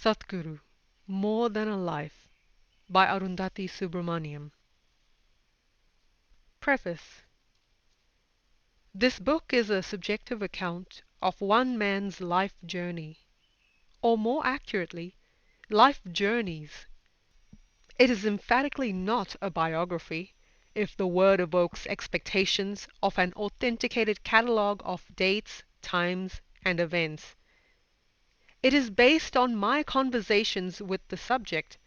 Sadhguru, More Than a Life by Arundhati Subramaniam. Preface. This book is a subjective account of one man's life journey, or more accurately, life journeys. It is emphatically not a biography, if the word evokes expectations of an authenticated catalogue of dates, times, and events. It is based on my conversations with the subject,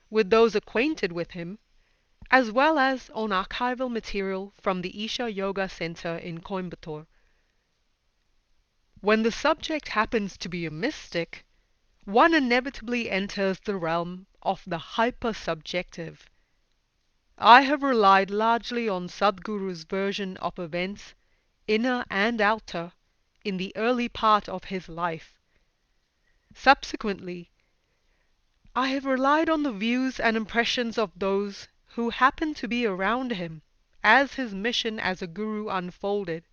with those acquainted with him, as well as on archival material from the Isha Yoga Center in Coimbatore. When the subject happens to be a mystic, one inevitably enters the realm of the hyper-subjective. I have relied largely on Sadhguru's version of events, inner and outer, in the early part of his life. Subsequently, I have relied on the views and impressions of those who happened to be around him as his mission as a guru unfolded.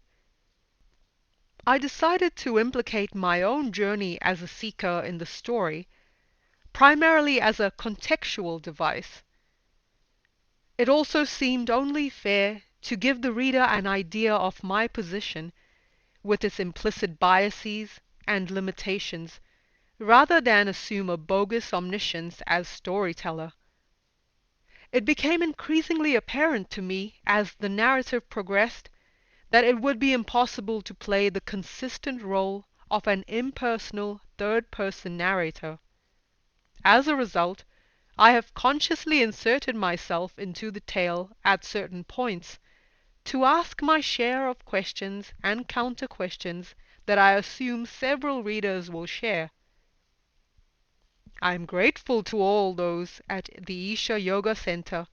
I decided to implicate my own journey as a seeker in the story, primarily as a contextual device. It also seemed only fair to give the reader an idea of my position, with its implicit biases and limitations, rather than assume a bogus omniscience as storyteller. It became increasingly apparent to me as the narrative progressed that it would be impossible to play the consistent role of an impersonal third-person narrator. As a result, I have consciously inserted myself into the tale at certain points, to ask my share of questions and counter-questions that I assume several readers will share. I am grateful to all those at the Isha Yoga Center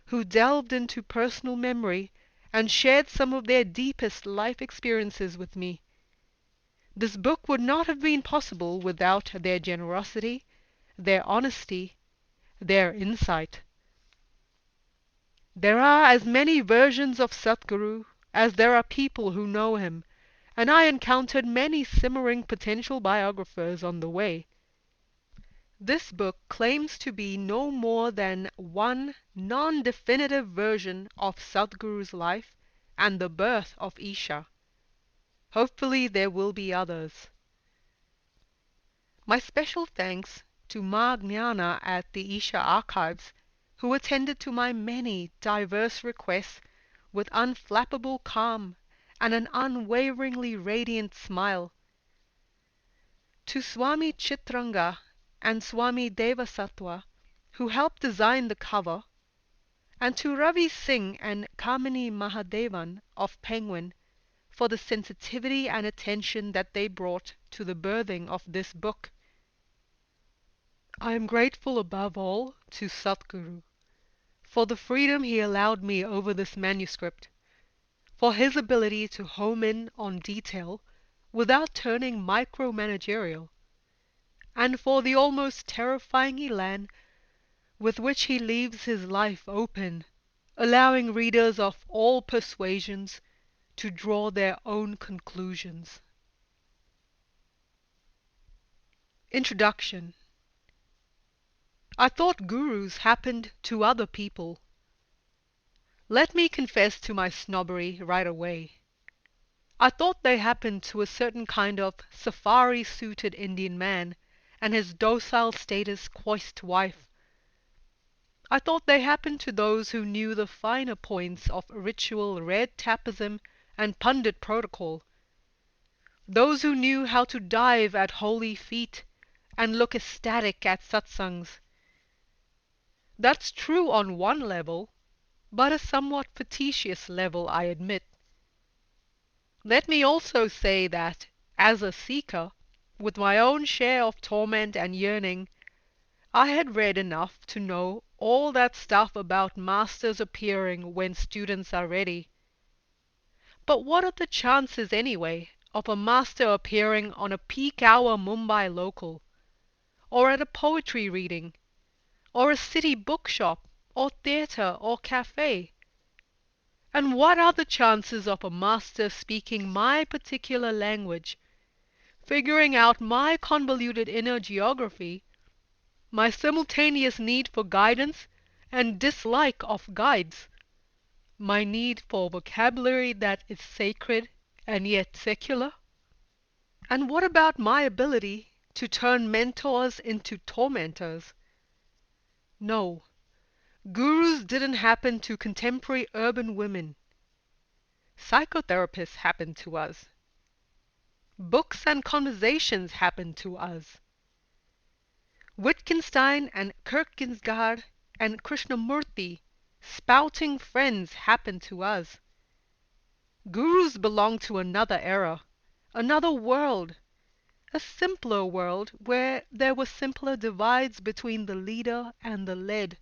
who delved into personal memory and shared some of their deepest life experiences with me. This book would not have been possible without their generosity, their honesty, their insight. There are as many versions of Sadhguru as there are people who know him, and I encountered many simmering potential biographers on the way. This book claims to be no more than one non-definitive version of Sadhguru's life and the birth of Isha. Hopefully there will be others. My special thanks to Ma Gnana at the Isha Archives, who attended to my many diverse requests with unflappable calm and an unwaveringly radiant smile. To Swami Chitranga and Swami Devasatwa, who helped design the cover, and to Ravi Singh and Kamini Mahadevan of Penguin for the sensitivity and attention that they brought to the birthing of this book. I am grateful above all to Sadhguru for the freedom he allowed me over this manuscript, for his ability to home in on detail without turning micromanagerial, and for the almost terrifying elan with which he leaves his life open, allowing readers of all persuasions to draw their own conclusions. Introduction. I thought gurus happened to other people. Let me confess to my snobbery right away. I thought they happened to a certain kind of safari-suited Indian man and his docile status-quoiced wife. I thought they happened to those who knew the finer points of ritual red-tapism and pundit protocol, those who knew how to dive at holy feet and look ecstatic at satsangs. That's true on one level, but a somewhat facetious level, I admit. Let me also say that, as a seeker, with my own share of torment and yearning, I had read enough to know all that stuff about masters appearing when students are ready. But what are the chances, anyway, of a master appearing on a peak-hour Mumbai local, or at a poetry reading, or a city bookshop, or theatre, or cafe? And what are the chances of a master speaking my particular language, figuring out my convoluted inner geography, my simultaneous need for guidance and dislike of guides, my need for vocabulary that is sacred and yet secular? And what about my ability to turn mentors into tormentors? No, gurus didn't happen to contemporary urban women. Psychotherapists happened to us. Books and conversations happened to us. Wittgenstein and Kierkegaard and Krishnamurti spouting friends happened to us. Gurus belong to another era, another world, a simpler world where there were simpler divides between the leader and the led.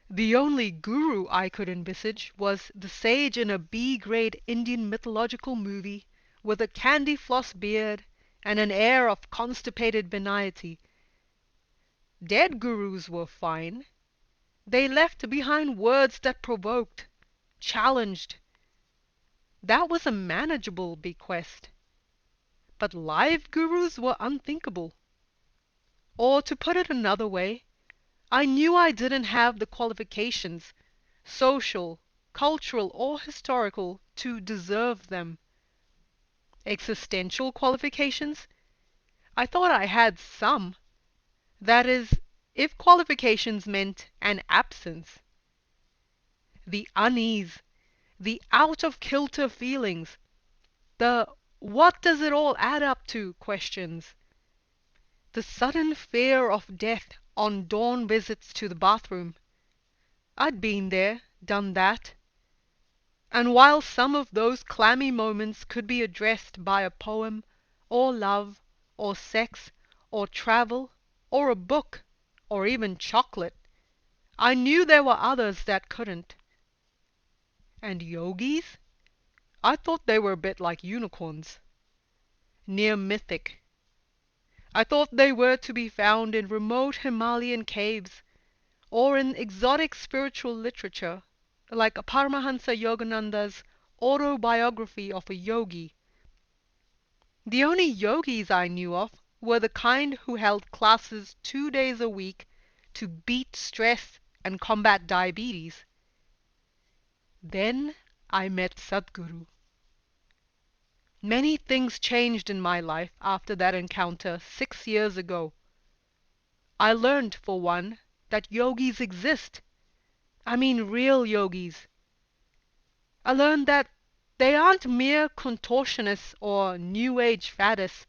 The only guru I could envisage was the sage in a B-grade Indian mythological movie with a candy floss beard and an air of constipated benignity. Dead gurus were fine. They left behind words that provoked, challenged. That was a manageable bequest. But live gurus were unthinkable. Or to put it another way, I knew I didn't have the qualifications, social, cultural, or historical, to deserve them. Existential qualifications? I thought I had some. That is, if qualifications meant an absence. The unease, the out-of-kilter feelings, the what does it all add up to questions, the sudden fear of death on dawn visits to the bathroom. I'd been there, done that. And while some of those clammy moments could be addressed by a poem, or love, or sex, or travel, or a book, or even chocolate, I knew there were others that couldn't. And yogis? I thought they were a bit like unicorns. Near mythic. I thought they were to be found in remote Himalayan caves, or in exotic spiritual literature, like Paramahansa Yogananda's autobiography of a yogi. The only yogis I knew of were the kind who held classes 2 days a week to beat stress and combat diabetes. Then I met Sadhguru. Many things changed in my life after that encounter 6 years ago. I learned, for one, that yogis exist. I mean real yogis. I learned that they aren't mere contortionists or New Age faddists,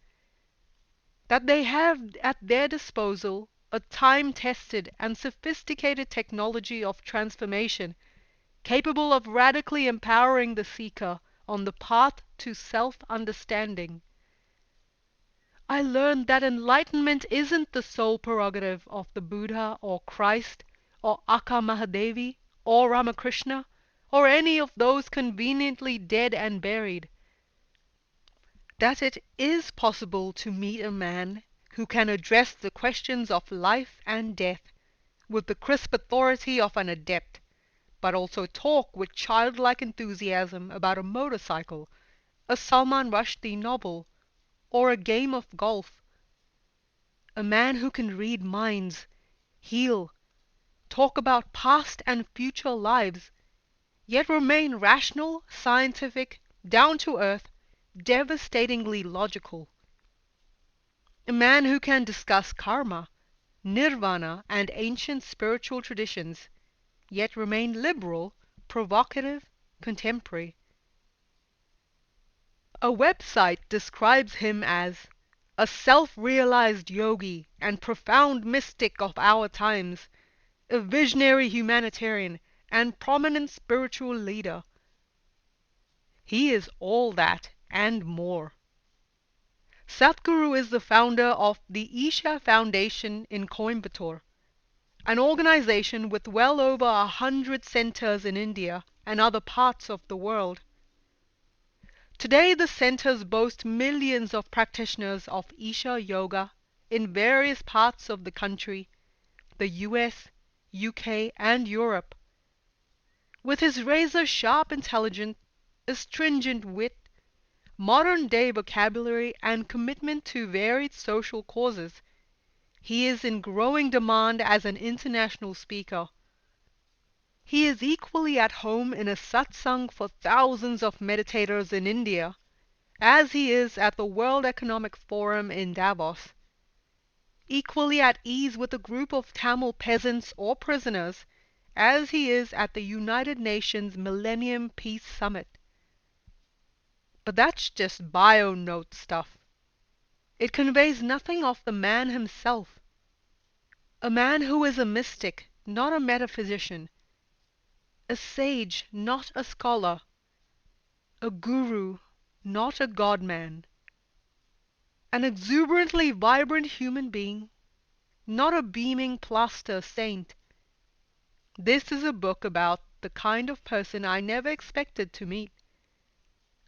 that they have at their disposal a time-tested and sophisticated technology of transformation capable of radically empowering the seeker on the path to self-understanding. I learned that enlightenment isn't the sole prerogative of the Buddha or Christ or Akka Mahadevi or Ramakrishna or any of those conveniently dead and buried. That it is possible to meet a man who can address the questions of life and death with the crisp authority of an adept, but also talk with childlike enthusiasm about a motorcycle, a Salman Rushdie novel, or a game of golf. A man who can read minds, heal, talk about past and future lives, yet remain rational, scientific, down-to-earth, devastatingly logical. A man who can discuss karma, nirvana, and ancient spiritual traditions, yet remain liberal, provocative, contemporary. A website describes him as a self-realized yogi and profound mystic of our times, a visionary humanitarian and prominent spiritual leader. He is all that and more. Sadhguru is the founder of the Isha Foundation in Coimbatore, an organization with well over 100 centers in India and other parts of the world. Today the centers boast millions of practitioners of Isha Yoga in various parts of the country, the US, UK, and Europe. With his razor-sharp intelligence, astringent wit, modern-day vocabulary, and commitment to varied social causes, He is in growing demand as an international speaker. He is equally at home in a satsang for thousands of meditators in India, as he is at the World Economic Forum in Davos, equally at ease with a group of Tamil peasants or prisoners, as he is at the United Nations Millennium Peace Summit. But that's just bio note stuff. It conveys nothing of the man himself, a man who is a mystic, not a metaphysician, a sage, not a scholar, a guru, not a godman, an exuberantly vibrant human being, not a beaming plaster saint. This is a book about the kind of person I never expected to meet,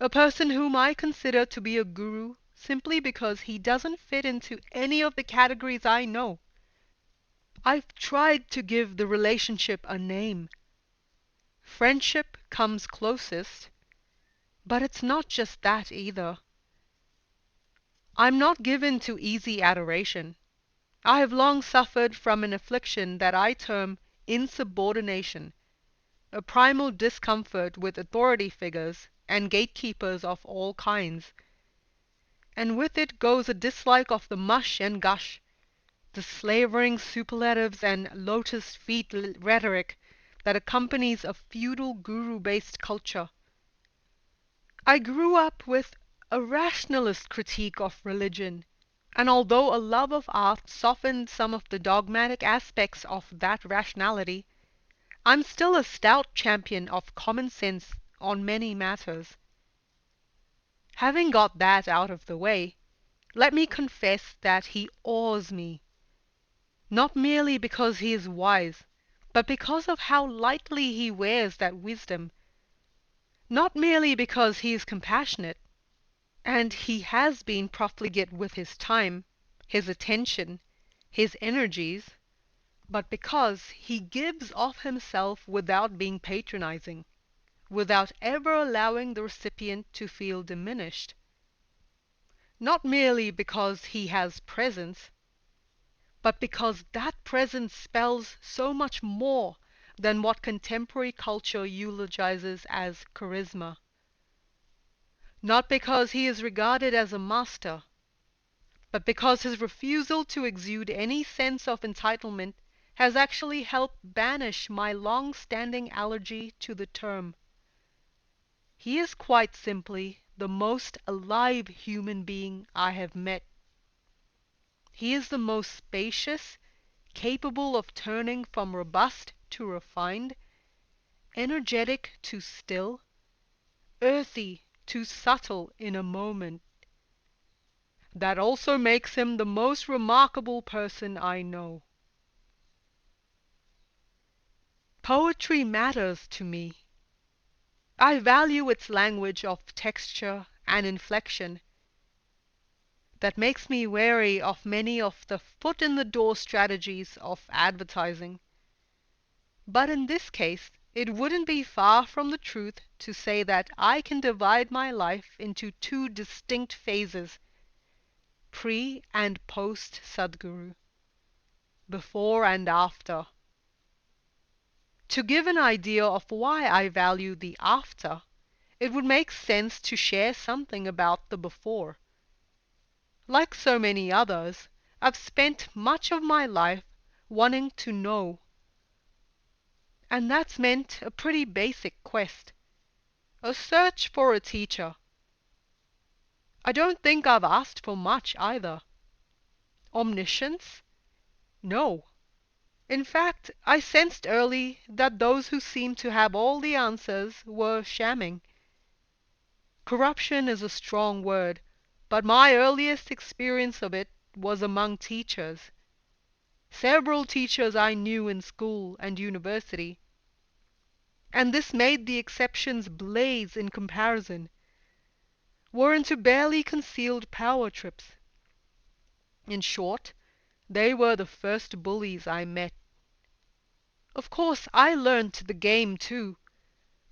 a person whom I consider to be a guru simply because he doesn't fit into any of the categories I know. I've tried to give the relationship a name. Friendship comes closest, but it's not just that either. I'm not given to easy adoration. I have long suffered from an affliction that I term insubordination, a primal discomfort with authority figures and gatekeepers of all kinds. And with it goes a dislike of the mush and gush, the slavering superlatives and lotus feet rhetoric that accompanies a feudal guru-based culture. I grew up with a rationalist critique of religion, and although a love of art softened some of the dogmatic aspects of that rationality, I'm still a stout champion of common sense on many matters. Having got that out of the way, let me confess that he awes me, not merely because he is wise, but because of how lightly he wears that wisdom, not merely because he is compassionate, and he has been profligate with his time, his attention, his energies, but because he gives of himself without being patronizing, without ever allowing the recipient to feel diminished. Not merely because he has presence, but because that presence spells so much more than what contemporary culture eulogizes as charisma. Not because he is regarded as a master, but because his refusal to exude any sense of entitlement has actually helped banish my long-standing allergy to the term. He is quite simply the most alive human being I have met. He is the most spacious, capable of turning from robust to refined, energetic to still, earthy to subtle in a moment. That also makes him the most remarkable person I know. Poetry matters to me. I value its language of texture and inflection. That makes me wary of many of the foot-in-the-door strategies of advertising. But in this case, it wouldn't be far from the truth to say that I can divide my life into two distinct phases, pre and post Sadhguru, before and after. To give an idea of why I value the after, it would make sense to share something about the before. Like so many others, I've spent much of my life wanting to know, and that's meant a pretty basic quest, a search for a teacher. I don't think I've asked for much either. Omniscience? No. In fact, I sensed early that those who seemed to have all the answers were shamming. Corruption is a strong word, but my earliest experience of it was among teachers. Several teachers I knew in school and university, and this made the exceptions blaze in comparison, were into barely concealed power trips. In short, they were the first bullies I met. Of course, I learnt the game too.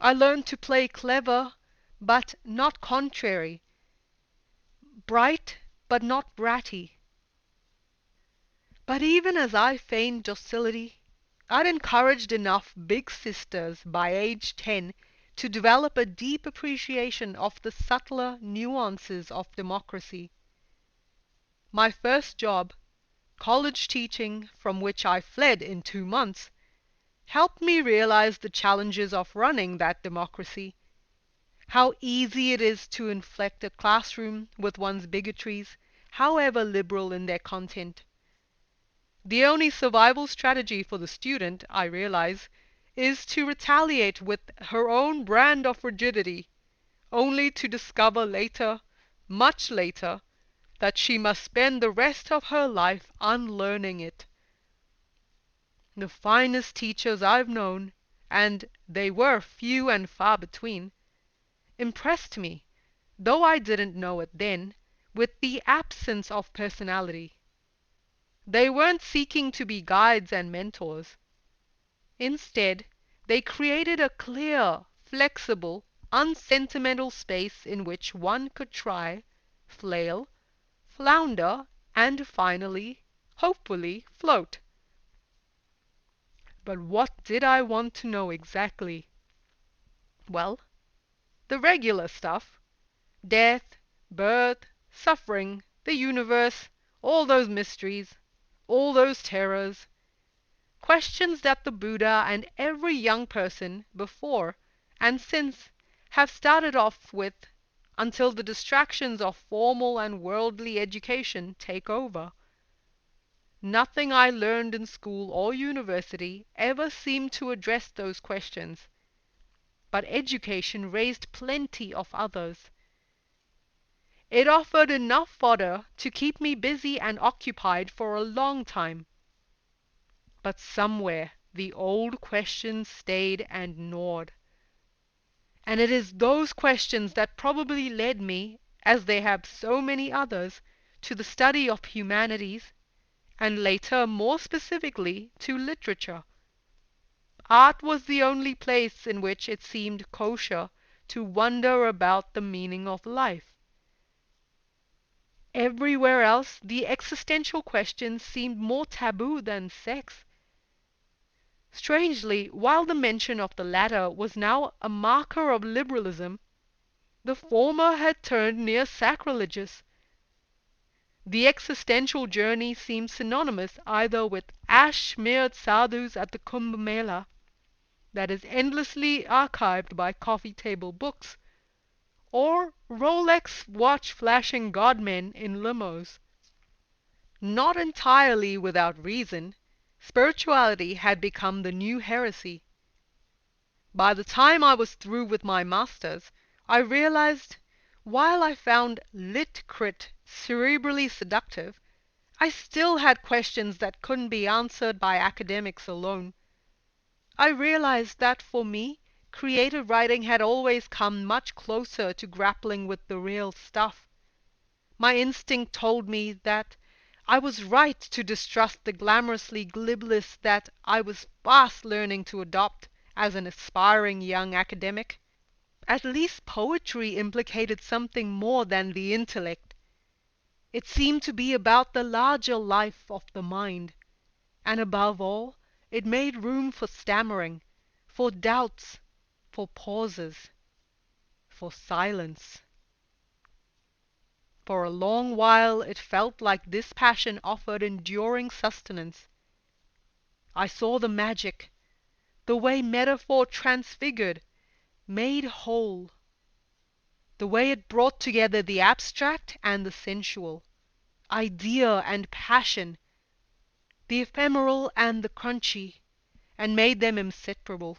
I learned to play clever, but not contrary, bright, but not bratty. But even as I feigned docility, I'd encouraged enough big sisters by age 10 to develop a deep appreciation of the subtler nuances of democracy. My first job, college teaching, from which I fled in 2 months, helped me realize the challenges of running that democracy. How easy it is to inflect a classroom with one's bigotries, however liberal in their content. The only survival strategy for the student, I realize, is to retaliate with her own brand of rigidity, only to discover later, much later, that she must spend the rest of her life unlearning it. The finest teachers I've known, and they were few and far between, impressed me, though I didn't know it then, with the absence of personality. They weren't seeking to be guides and mentors. Instead, they created a clear, flexible, unsentimental space in which one could try, flail, flounder, and finally, hopefully, float. But what did I want to know exactly? Well, the regular stuff. Death, birth, suffering, the universe, all those mysteries, all those terrors. Questions that the Buddha and every young person before and since have started off with until the distractions of formal and worldly education take over. Nothing I learned in school or university ever seemed to address those questions, but education raised plenty of others. It offered enough fodder to keep me busy and occupied for a long time. But somewhere the old questions stayed and gnawed. And it is those questions that probably led me, as they have so many others, to the study of humanities, and later more specifically to literature. Art was the only place in which it seemed kosher to wonder about the meaning of life. Everywhere else the existential questions seemed more taboo than sex. Strangely, while the mention of the latter was now a marker of liberalism, the former had turned near sacrilegious. The existential journey seemed synonymous either with ash-smeared sadhus at the Kumbh Mela, that is endlessly archived by coffee-table books, or Rolex watch-flashing godmen in limos. Not entirely without reason, spirituality had become the new heresy. By the time I was through with my masters, I realized, while I found lit crit cerebrally seductive, I still had questions that couldn't be answered by academics alone. I realized that for me, creative writing had always come much closer to grappling with the real stuff. My instinct told me that I was right to distrust the glamorously glibness that I was fast learning to adopt as an aspiring young academic. At least poetry implicated something more than the intellect. It seemed to be about the larger life of the mind, and above all, it made room for stammering, for doubts, for pauses, for silence. For a long while it felt like this passion offered enduring sustenance. I saw the magic, the way metaphor transfigured, made whole, the way it brought together the abstract and the sensual, idea and passion, the ephemeral and the crunchy, and made them inseparable.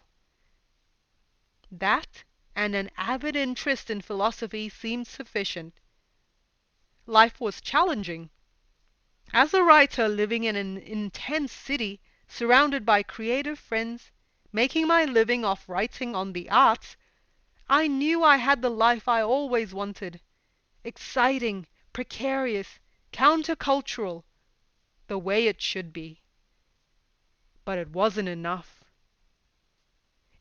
That and an avid interest in philosophy seemed sufficient. Life was challenging. As a writer living in an intense city, surrounded by creative friends, making my living off writing on the arts, I knew I had the life I always wanted. Exciting, precarious, countercultural, the way it should be. But it wasn't enough.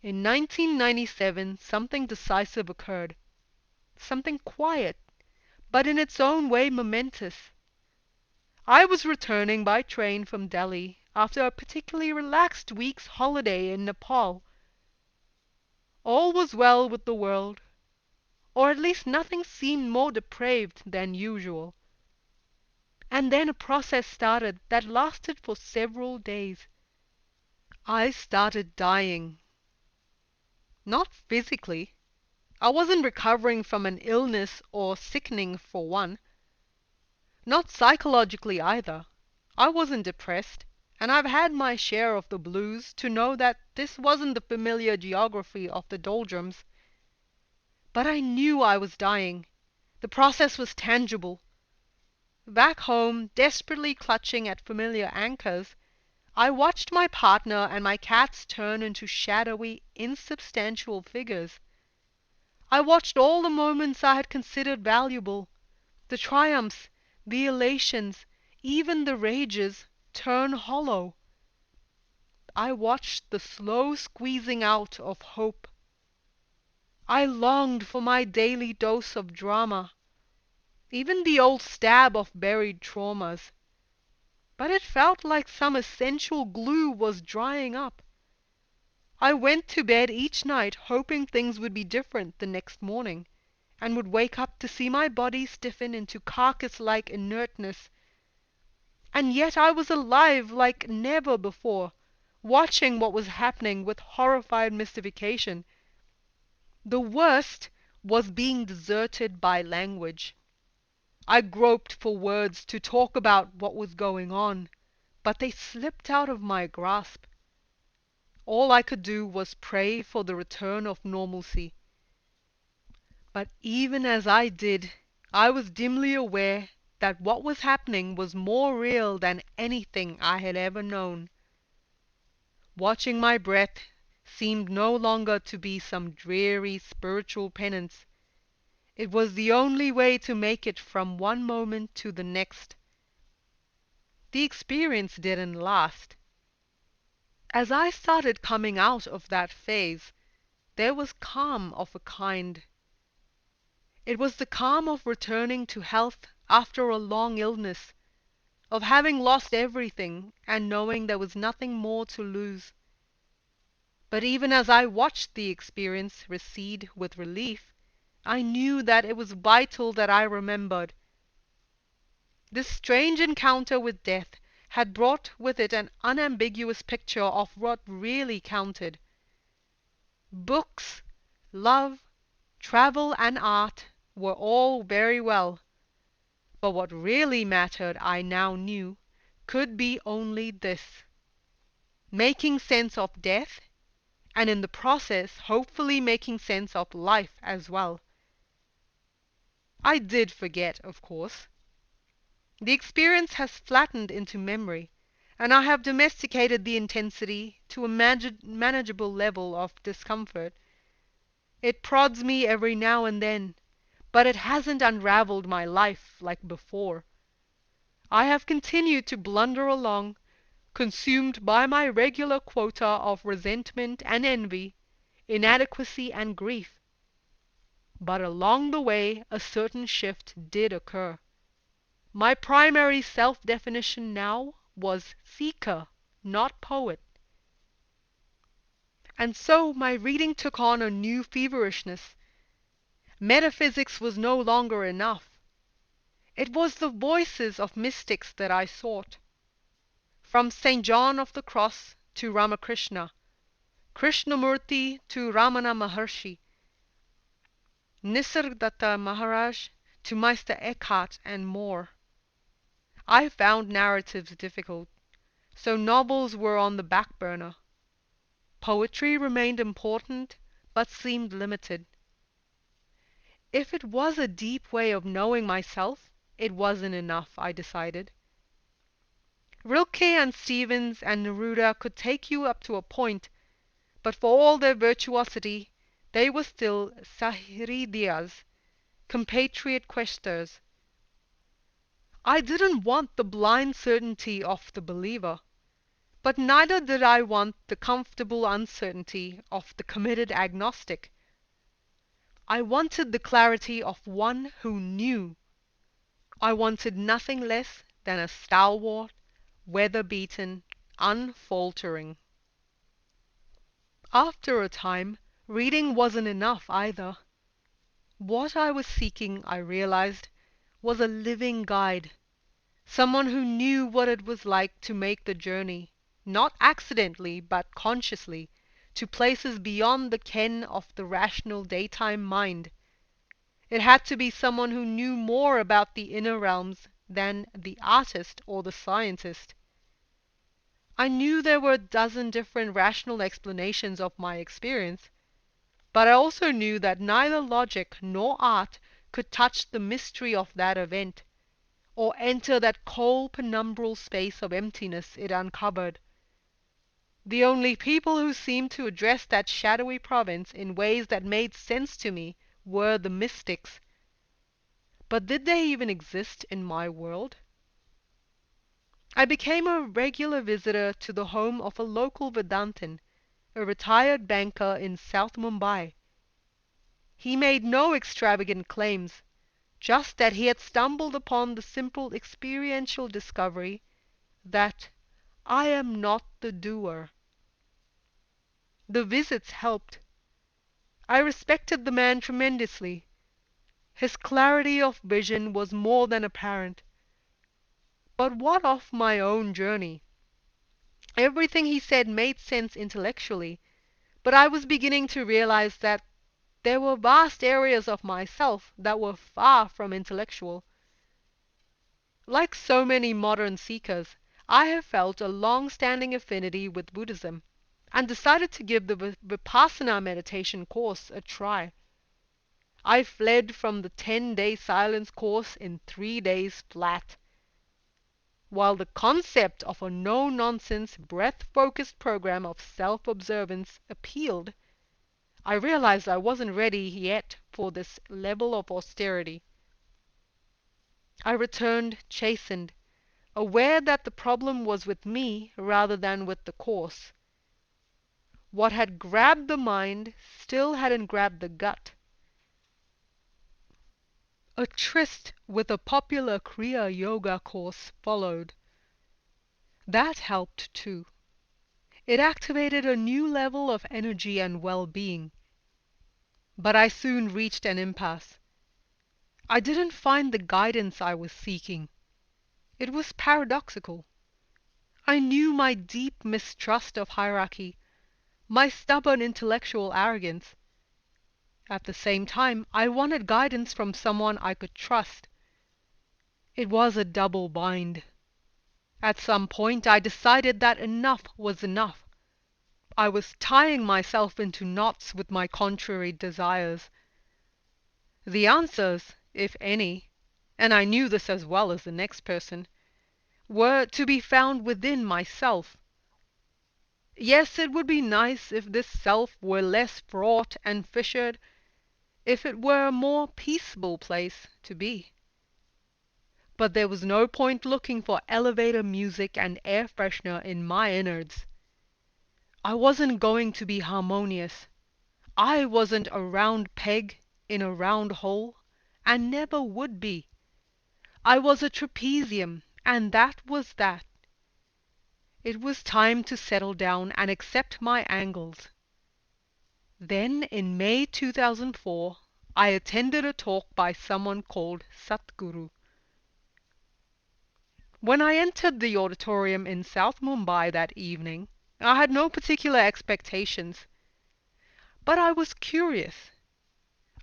In 1997, something decisive occurred. Something quiet, but in its own way momentous. I was returning by train from Delhi after a particularly relaxed week's holiday in Nepal. All was well with the world, or at least nothing seemed more depraved than usual. And then a process started that lasted for several days. I started dying. Not physically. I wasn't recovering from an illness or sickening for one. Not psychologically either. I wasn't depressed, and I've had my share of the blues to know that this wasn't the familiar geography of the doldrums. But I knew I was dying. The process was tangible. Back home, desperately clutching at familiar anchors, I watched my partner and my cats turn into shadowy, insubstantial figures. I watched all the moments I had considered valuable, the triumphs, the elations, even the rages, turn hollow. I watched the slow squeezing out of hope. I longed for my daily dose of drama, even the old stab of buried traumas. But it felt like some essential glue was drying up. I went to bed each night hoping things would be different the next morning, and would wake up to see my body stiffen into carcass-like inertness. And yet I was alive like never before, watching what was happening with horrified mystification. The worst was being deserted by language. I groped for words to talk about what was going on, but they slipped out of my grasp. All I could do was pray for the return of normalcy. But even as I did, I was dimly aware that what was happening was more real than anything I had ever known. Watching my breath seemed no longer to be some dreary spiritual penance. It was the only way to make it from one moment to the next. The experience didn't last. As I started coming out of that phase, there was calm of a kind. It was the calm of returning to health after a long illness, of having lost everything and knowing there was nothing more to lose. But even as I watched the experience recede with relief, I knew that it was vital that I remembered. This strange encounter with death had brought with it an unambiguous picture of what really counted. Books, love, travel, and art were all very well, but what really mattered, I now knew, could be only this: making sense of death, and in the process hopefully making sense of life as well. I did forget, of course. The experience has flattened into memory, and I have domesticated the intensity to a manageable level of discomfort. It prods me every now and then, but it hasn't unraveled my life like before. I have continued to blunder along, consumed by my regular quota of resentment and envy, inadequacy and grief. But along the way a certain shift did occur. My primary self-definition now was seeker, not poet. And so my reading took on a new feverishness. Metaphysics was no longer enough. It was the voices of mystics that I sought. From St. John of the Cross to Ramakrishna, Krishnamurti to Ramana Maharshi, Nisargadatta Maharaj to Meister Eckhart, and more. I found narratives difficult, so novels were on the back burner. Poetry remained important, but seemed limited. If it was a deep way of knowing myself, it wasn't enough, I decided. Rilke and Stevens and Neruda could take you up to a point, but for all their virtuosity, they were still Sahridiyas, compatriot questers. I didn't want the blind certainty of the believer, but neither did I want the comfortable uncertainty of the committed agnostic. I wanted the clarity of one who knew. I wanted nothing less than a stalwart, weather-beaten, unfaltering. After a time, reading wasn't enough either. What I was seeking, I realized, was a living guide, someone who knew what it was like to make the journey, not accidentally but consciously, to places beyond the ken of the rational daytime mind. It had to be someone who knew more about the inner realms than the artist or the scientist. I knew there were a dozen different rational explanations of my experience, but I also knew that neither logic nor art could touch the mystery of that event, or enter that cold penumbral space of emptiness it uncovered. The only people who seemed to address that shadowy province in ways that made sense to me were the mystics. But did they even exist in my world? I became a regular visitor to the home of a local Vedantin, a retired banker in South Mumbai. He made no extravagant claims, just that he had stumbled upon the simple experiential discovery that I am not the doer. The visits helped. I respected the man tremendously. His clarity of vision was more than apparent. But what of my own journey? Everything he said made sense intellectually, but I was beginning to realize that there were vast areas of myself that were far from intellectual. Like so many modern seekers, I have felt a long-standing affinity with Buddhism, and decided to give the Vipassana meditation course a try. I fled from the 10-day silence course in 3 days flat. While the concept of a no-nonsense, breath-focused program of self-observance appealed, I realized I wasn't ready yet for this level of austerity. I returned chastened, aware that the problem was with me rather than with the course. What had grabbed the mind still hadn't grabbed the gut. A tryst with a popular Kriya Yoga course followed. That helped too. It activated a new level of energy and well-being. But I soon reached an impasse. I didn't find the guidance I was seeking. It was paradoxical. I knew my deep mistrust of hierarchy, my stubborn intellectual arrogance. At the same time, I wanted guidance from someone I could trust. It was a double bind. At some point I decided that enough was enough. I was tying myself into knots with my contrary desires. The answers, if any, and I knew this as well as the next person, were to be found within myself. Yes, it would be nice if this self were less fraught and fissured, if it were a more peaceable place to be. But there was no point looking for elevator music and air freshener in my innards. I wasn't going to be harmonious. I wasn't a round peg in a round hole, and never would be. I was a trapezium, and that was that. It was time to settle down and accept my angles. Then, in May 2004, I attended a talk by someone called Sadhguru. When I entered the auditorium in South Mumbai that evening, I had no particular expectations. But I was curious.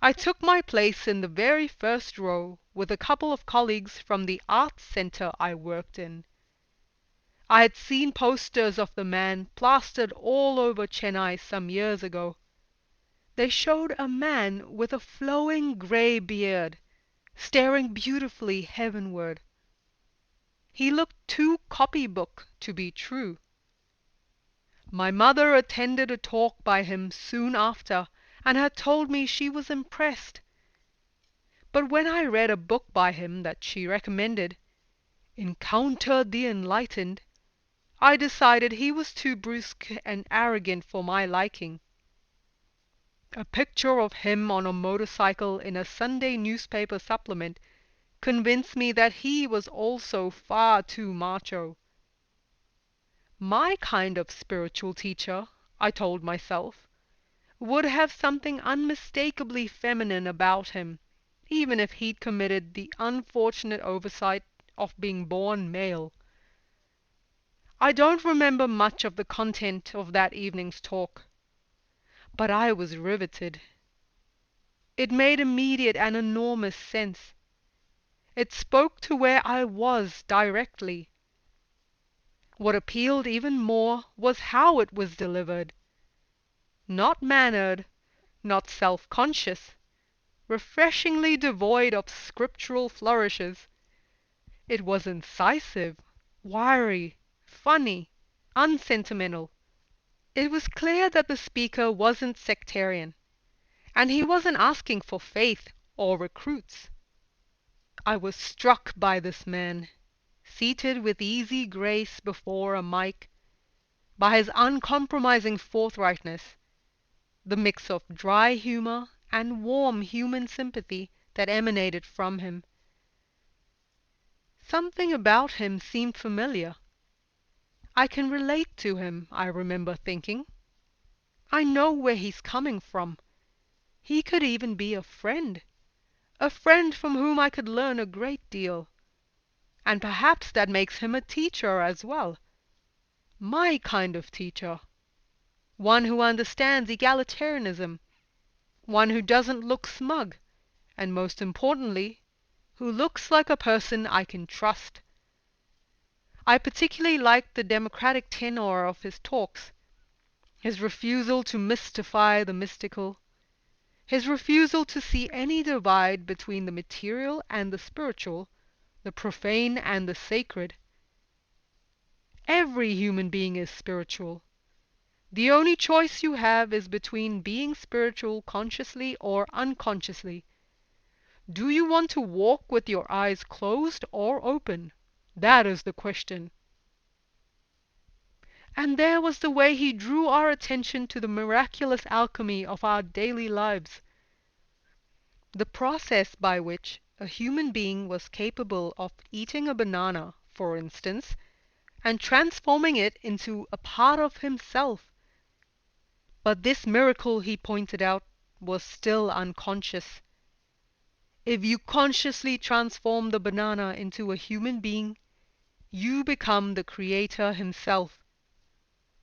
I took my place in the very first row with a couple of colleagues from the arts center I worked in. I had seen posters of the man plastered all over Chennai some years ago. They showed a man with a flowing grey beard, staring beautifully heavenward. He looked too copybook to be true. My mother attended a talk by him soon after, and had told me she was impressed. But when I read a book by him that she recommended, Encounter the Enlightened, I decided he was too brusque and arrogant for my liking. A picture of him on a motorcycle in a Sunday newspaper supplement convinced me that he was also far too macho. My kind of spiritual teacher, I told myself, would have something unmistakably feminine about him, even if he'd committed the unfortunate oversight of being born male. I don't remember much of the content of that evening's talk, but I was riveted. It made immediate and enormous sense. It spoke to where I was directly. What appealed even more was how it was delivered. Not mannered, not self-conscious, refreshingly devoid of scriptural flourishes. It was incisive, wiry, funny, unsentimental. It was clear that the speaker wasn't sectarian, and he wasn't asking for faith or recruits. I was struck by this man, seated with easy grace before a mic, by his uncompromising forthrightness, the mix of dry humor and warm human sympathy that emanated from him. Something about him seemed familiar. I can relate to him, I remember thinking. I know where he's coming from. He could even be a friend from whom I could learn a great deal. And perhaps that makes him a teacher as well. My kind of teacher. One who understands egalitarianism. One who doesn't look smug, and most importantly, who looks like a person I can trust. I particularly liked the democratic tenor of his talks, his refusal to mystify the mystical, his refusal to see any divide between the material and the spiritual, the profane and the sacred. Every human being is spiritual. The only choice you have is between being spiritual consciously or unconsciously. Do you want to walk with your eyes closed or open? That is the question. And there was the way he drew our attention to the miraculous alchemy of our daily lives. The process by which a human being was capable of eating a banana, for instance, and transforming it into a part of himself. But this miracle, he pointed out, was still unconscious. If you consciously transform the banana into a human being, you become the creator himself.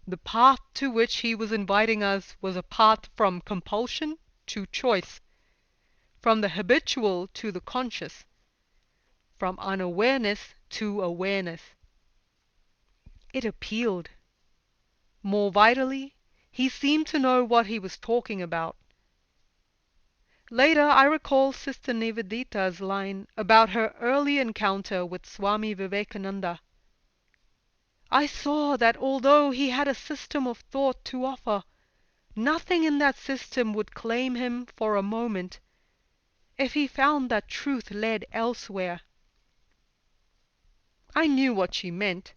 The path to which he was inviting us was a path from compulsion to choice, from the habitual to the conscious, from unawareness to awareness. It appealed. More vitally, he seemed to know what he was talking about. Later, I recall Sister Nivedita's line about her early encounter with Swami Vivekananda. I saw that although he had a system of thought to offer, nothing in that system would claim him for a moment if he found that truth led elsewhere. I knew what she meant.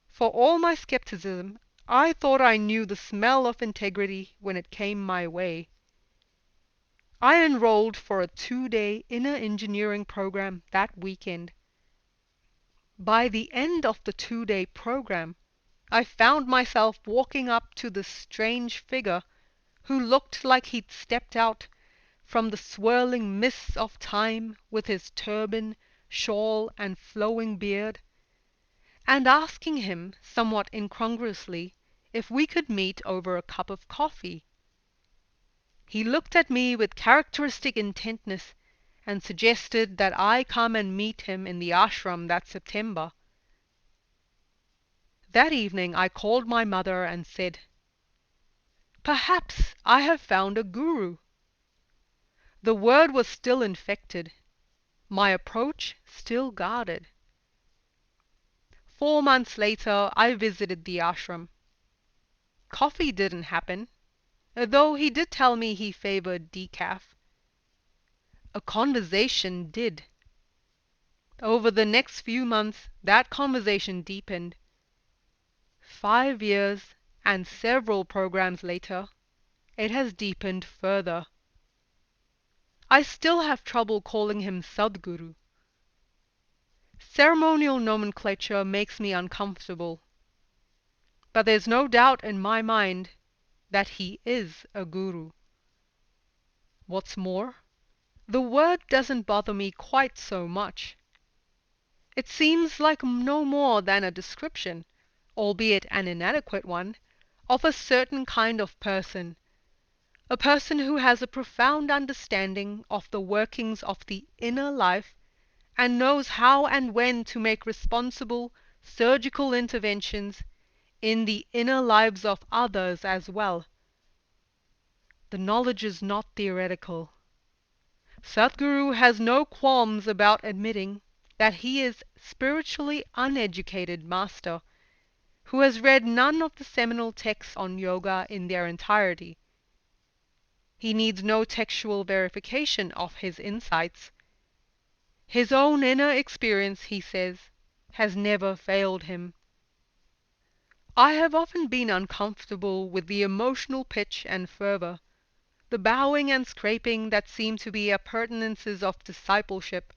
For all my skepticism, I thought I knew the smell of integrity when it came my way. I enrolled for a 2-day inner engineering program that weekend. By the end of the 2-day program, I found myself walking up to this strange figure who looked like he'd stepped out from the swirling mists of time with his turban, shawl, and flowing beard, and asking him, somewhat incongruously, if we could meet over a cup of coffee. He looked at me with characteristic intentness and suggested that I come and meet him in the ashram that September. That evening I called my mother and said, "Perhaps I have found a guru." The word was still infected, my approach still guarded. 4 months later I visited the ashram. Coffee didn't happen, though he did tell me he favored decaf. A conversation did. Over the next few months that conversation deepened. 5 years and several programs later, it has deepened further. I still have trouble calling him Sadhguru. Ceremonial nomenclature makes me uncomfortable, but there's no doubt in my mind that he is a guru. What's more, the word doesn't bother me quite so much. It seems like no more than a description, albeit an inadequate one, of a certain kind of person, a person who has a profound understanding of the workings of the inner life and knows how and when to make responsible surgical interventions in the inner lives of others as well. The knowledge is not theoretical. Sadhguru has no qualms about admitting that he is spiritually uneducated master who has read none of the seminal texts on yoga in their entirety. He needs no textual verification of his insights. His own inner experience, he says, has never failed him. I have often been uncomfortable with the emotional pitch and fervor, the bowing and scraping that seem to be appurtenances of discipleship.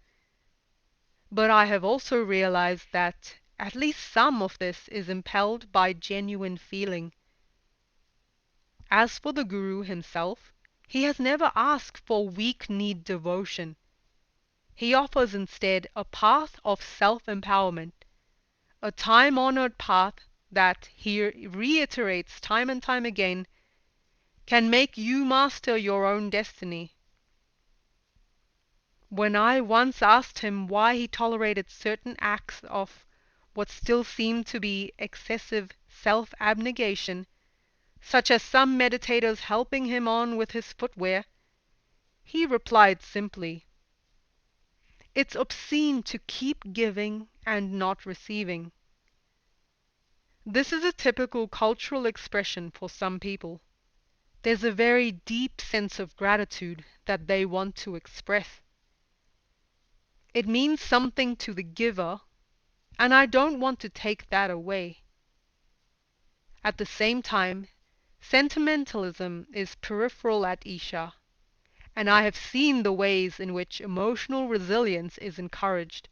But I have also realized that at least some of this is impelled by genuine feeling. As for the Guru himself, he has never asked for weak-kneed devotion. He offers instead a path of self-empowerment, a time-honored path that, he reiterates time and time again, can make you master your own destiny. When I once asked him why he tolerated certain acts of what still seemed to be excessive self-abnegation, such as some meditators helping him on with his footwear, he replied simply, "It's obscene to keep giving and not receiving." This is a typical cultural expression for some people. There's a very deep sense of gratitude that they want to express. It means something to the giver, and I don't want to take that away. At the same time, sentimentalism is peripheral at Isha, and I have seen the ways in which emotional resilience is encouraged.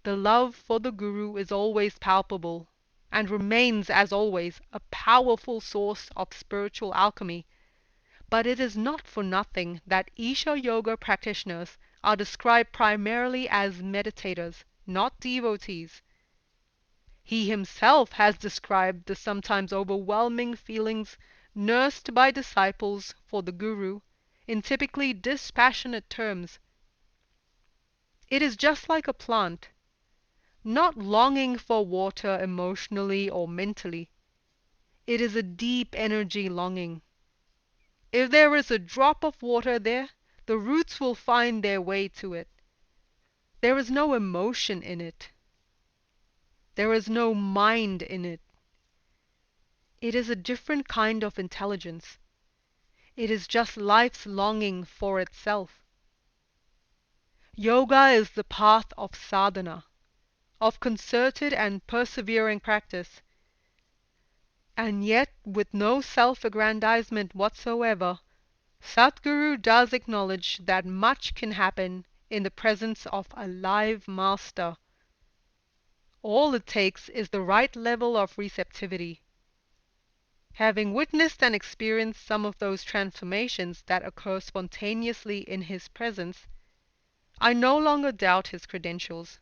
The love for the Guru is always palpable, and remains, as always, a powerful source of spiritual alchemy, but it is not for nothing that Isha Yoga practitioners are described primarily as meditators, not devotees. He himself has described the sometimes overwhelming feelings nursed by disciples for the Guru in typically dispassionate terms. It is just like a plant, not longing for water emotionally or mentally. It is a deep energy longing. If there is a drop of water there, the roots will find their way to it. There is no emotion in it. There is no mind in it. It is a different kind of intelligence. It is just life's longing for itself. Yoga is the path of sadhana, of concerted and persevering practice, and yet with no self-aggrandizement whatsoever, Sadhguru does acknowledge that much can happen in the presence of a live master. All it takes is the right level of receptivity. Having witnessed and experienced some of those transformations that occur spontaneously in his presence, I no longer doubt his credentials.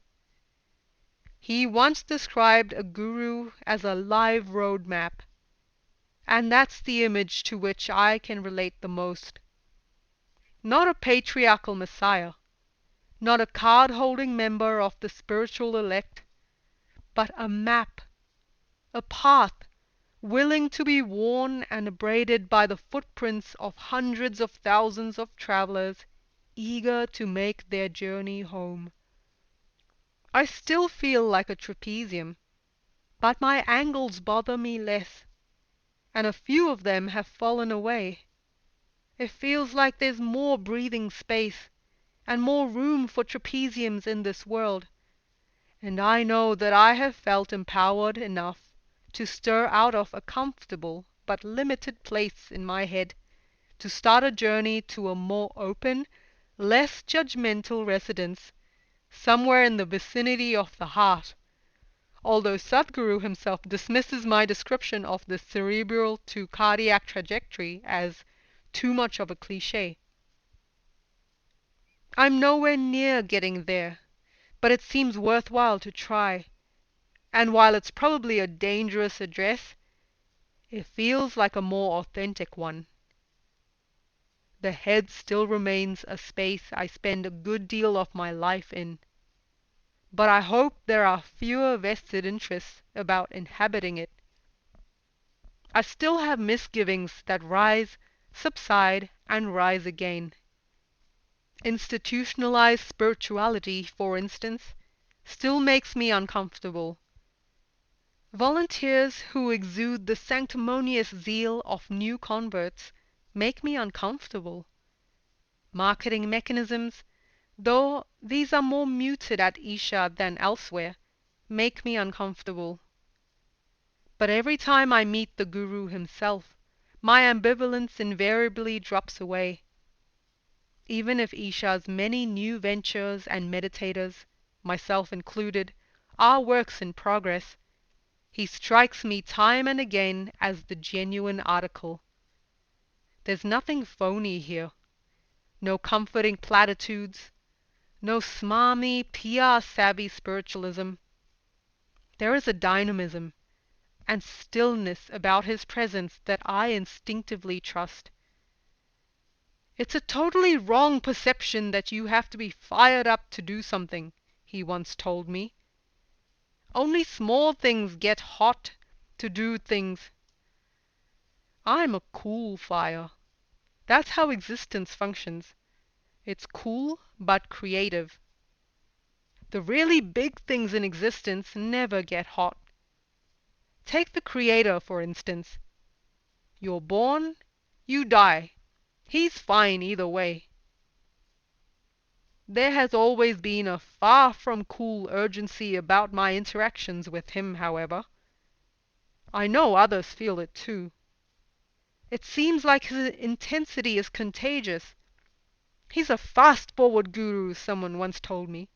He once described a guru as a live road map, and that's the image to which I can relate the most. Not a patriarchal messiah, not a card-holding member of the spiritual elect, but a map, a path, willing to be worn and abraded by the footprints of hundreds of thousands of travelers eager to make their journey home. I still feel like a trapezium, but my angles bother me less, and a few of them have fallen away. It feels like there's more breathing space and more room for trapeziums in this world, and I know that I have felt empowered enough to stir out of a comfortable but limited place in my head to start a journey to a more open, less judgmental residence somewhere in the vicinity of the heart, although Sadhguru himself dismisses my description of the cerebral to cardiac trajectory as too much of a cliché. I'm nowhere near getting there, but it seems worthwhile to try, and while it's probably a dangerous address, it feels like a more authentic one. The head still remains a space I spend a good deal of my life in, but I hope there are fewer vested interests about inhabiting it. I still have misgivings that rise, subside, and rise again. Institutionalized spirituality, for instance, still makes me uncomfortable. Volunteers who exude the sanctimonious zeal of new converts make me uncomfortable. Marketing mechanisms, though these are more muted at Isha than elsewhere, make me uncomfortable. But every time I meet the Guru himself, my ambivalence invariably drops away. Even if Isha's many new ventures and meditators, myself included, are works in progress, he strikes me time and again as the genuine article. There's nothing phony here, no comforting platitudes, no smarmy, PR-savvy spiritualism. There is a dynamism and stillness about his presence that I instinctively trust. It's a totally wrong perception that you have to be fired up to do something, he once told me. Only small things get hot to do things. I'm a cool fire. That's how existence functions. It's cool but creative. The really big things in existence never get hot. Take the Creator, for instance. You're born, you die. He's fine either way. There has always been a far from cool urgency about my interactions with him, however. I know others feel it too. It seems like his intensity is contagious. He's a fast-forward guru, someone once told me.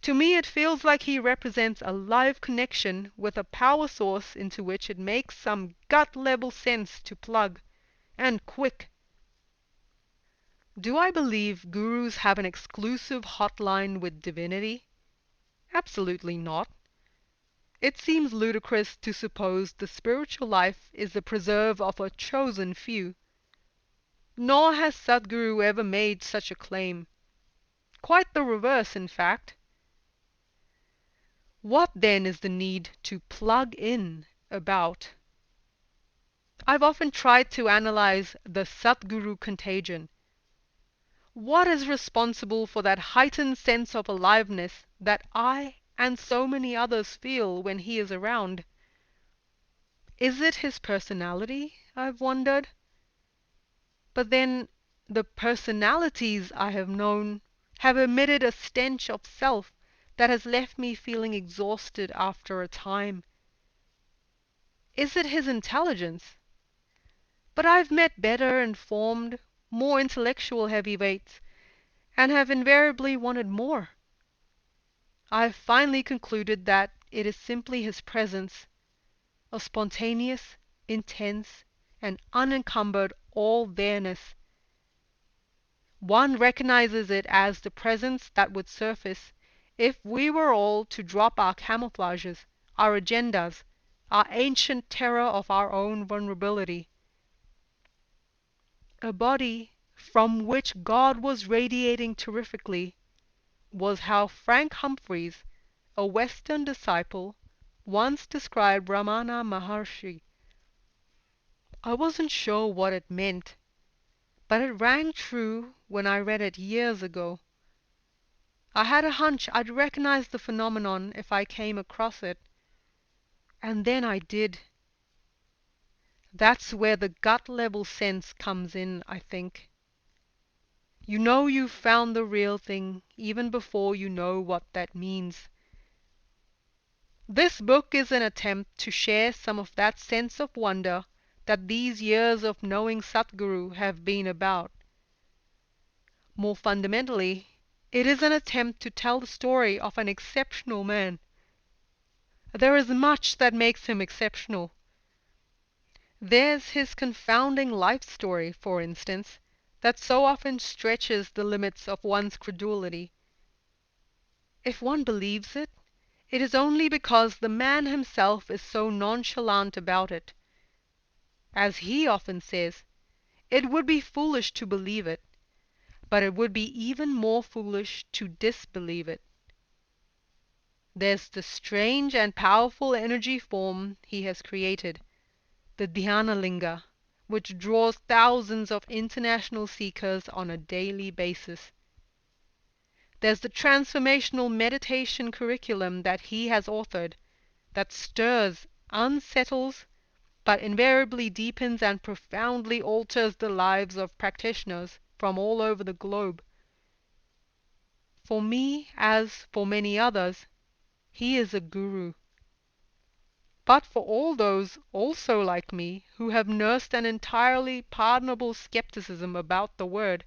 To me it feels like he represents a live connection with a power source into which it makes some gut-level sense to plug, and quick. Do I believe gurus have an exclusive hotline with divinity? Absolutely not. It seems ludicrous to suppose the spiritual life is the preserve of a chosen few. Nor has Sadhguru ever made such a claim. Quite the reverse, in fact. What then is the need to plug in about? I've often tried to analyze the Sadhguru contagion. What is responsible for that heightened sense of aliveness that I and so many others feel when he is around? Is it his personality, I've wondered? But then, the personalities I have known have emitted a stench of self that has left me feeling exhausted after a time. Is it his intelligence? But I've met better informed, more intellectual heavyweights, and have invariably wanted more. I've finally concluded that it is simply his presence, a spontaneous, intense, and unencumbered all-there-ness. One recognizes it as the presence that would surface if we were all to drop our camouflages, our agendas, our ancient terror of our own vulnerability. A body from which God was radiating terrifically was how Frank Humphreys, a Western disciple, once described Ramana Maharshi. I wasn't sure what it meant, but it rang true when I read it years ago. I had a hunch I'd recognize the phenomenon if I came across it. And then I did. That's where the gut-level sense comes in, I think. You know you've found the real thing even before you know what that means. This book is an attempt to share some of that sense of wonder that these years of knowing Sadhguru have been about. More fundamentally, It is an attempt to tell the story of an exceptional man. There is much that makes him exceptional. There's his confounding life story, for instance, that so often stretches the limits of one's credulity. If one believes it, it is only because the man himself is so nonchalant about it. As he often says, it would be foolish to believe it, but it would be even more foolish to disbelieve it. There's the strange and powerful energy form he has created, the Dhyanalinga, which draws thousands of international seekers on a daily basis. There's the transformational meditation curriculum that he has authored, that stirs, unsettles, but invariably deepens and profoundly alters the lives of practitioners from all over the globe. For me, as for many others, he is a guru. But for all those also like me who have nursed an entirely pardonable skepticism about the word,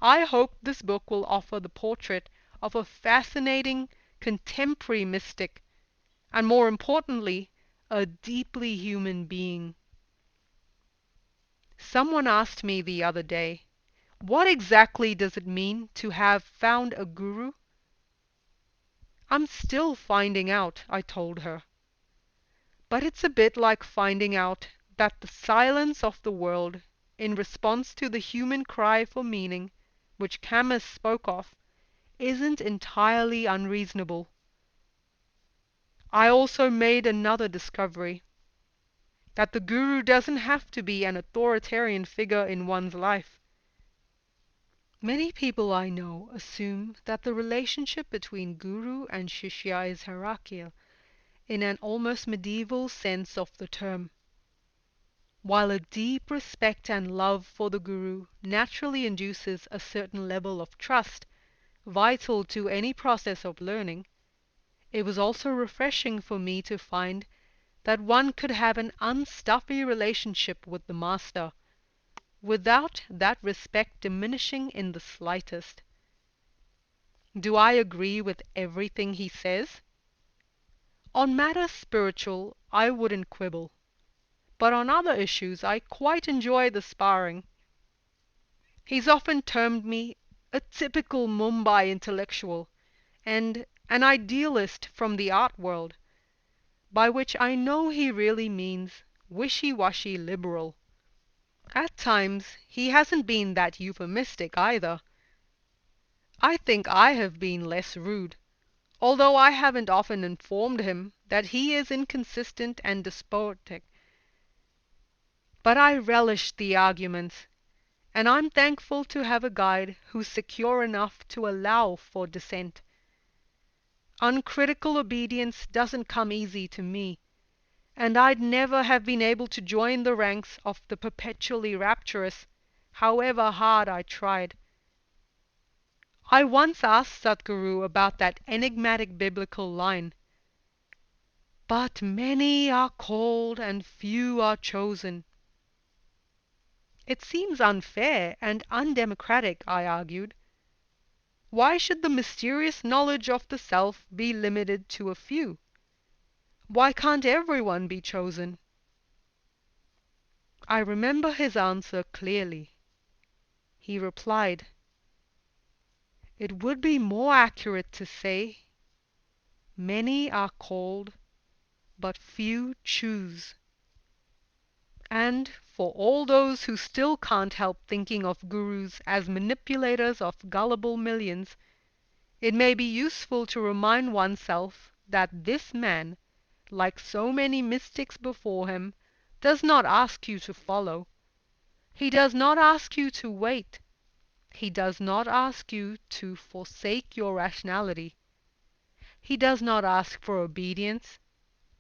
I hope this book will offer the portrait of a fascinating contemporary mystic, and more importantly, a deeply human being. Someone asked me the other day, what exactly does it mean to have found a guru? I'm still finding out, I told her. But it's a bit like finding out that the silence of the world, in response to the human cry for meaning, which Camus spoke of, isn't entirely unreasonable. I also made another discovery, that the guru doesn't have to be an authoritarian figure in one's life. Many people I know assume that the relationship between guru and shishya is hierarchical, in an almost medieval sense of the term. While a deep respect and love for the guru naturally induces a certain level of trust, vital to any process of learning, it was also refreshing for me to find that one could have an unstuffy relationship with the master, without that respect diminishing in the slightest. Do I agree with everything he says? On matters spiritual, I wouldn't quibble, but on other issues I quite enjoy the sparring. He's often termed me a typical Mumbai intellectual, and an idealist from the art world, by which I know he really means wishy-washy liberal. At times he hasn't been that euphemistic either. I think I have been less rude, although I haven't often informed him that he is inconsistent and despotic. But I relish the arguments, and I'm thankful to have a guide who's secure enough to allow for dissent. Uncritical obedience doesn't come easy to me, and I'd never have been able to join the ranks of the perpetually rapturous, however hard I tried. I once asked Sadhguru about that enigmatic biblical line, "But many are called and few are chosen." It seems unfair and undemocratic, I argued. Why should the mysterious knowledge of the self be limited to a few? Why can't everyone be chosen? I remember his answer clearly. He replied, "It would be more accurate to say, many are called, but few choose." And for all those who still can't help thinking of gurus as manipulators of gullible millions, it may be useful to remind oneself that this man, like so many mystics before him, does not ask you to follow. He does not ask you to wait. He does not ask you to forsake your rationality. He does not ask for obedience.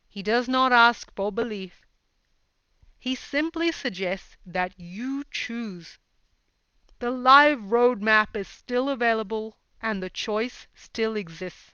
He does not ask for belief. He simply suggests that you choose. The live road map is still available and the choice still exists.